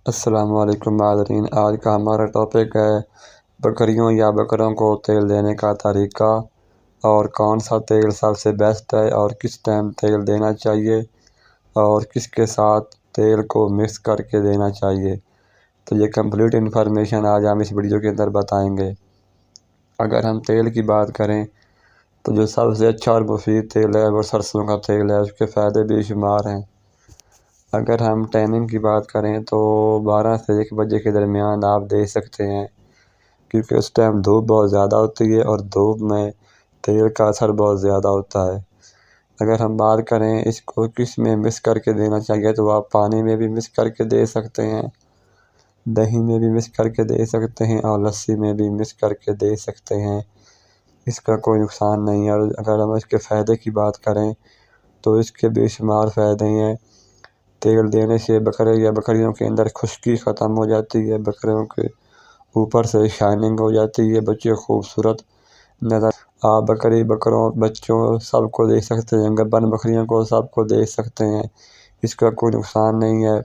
السلام علیکم ناظرین، آج کا ہمارا ٹاپک ہے بکریوں یا بکروں کو تیل دینے کا طریقہ اور کون سا تیل سب سے بیسٹ ہے اور کس ٹائم تیل دینا چاہیے اور کس کے ساتھ تیل کو مکس کر کے دینا چاہیے۔ تو یہ کمپلیٹ انفارمیشن آج ہم اس ویڈیو کے اندر بتائیں گے۔ اگر ہم تیل کی بات کریں تو جو سب سے اچھا اور مفید تیل ہے وہ سرسوں کا تیل ہے، اس کے فائدے بے شمار ہیں۔ اگر ہم ٹائمنگ کی بات کریں تو 12 سے 1 بجے کے درمیان آپ دے سکتے ہیں، کیونکہ اس ٹائم دھوپ بہت زیادہ ہوتی ہے اور دھوپ میں تیل کا اثر بہت زیادہ ہوتا ہے۔ اگر ہم بات کریں اس کو کس میں مکس کر کے دینا چاہیے تو آپ پانی میں بھی مکس کر کے دے سکتے ہیں، دہی میں بھی مکس کر کے دے سکتے ہیں اور لسی میں بھی مکس کر کے دے سکتے ہیں، اس کا کوئی نقصان نہیں ہے۔ اور اگر ہم اس کے فائدے کی بات کریں تو اس کے بے شمار فائدے ہیں۔ تیل دینے سے بکرے یا بکریوں کے اندر خشکی ختم ہو جاتی ہے، بکریوں کے اوپر سے شائننگ ہو جاتی ہے، بچے خوبصورت نظر۔ آپ بکری بکروں بچوں سب کو دے سکتے ہیں، گبن بکریوں کو سب کو دے سکتے ہیں، اس کا کوئی نقصان نہیں ہے۔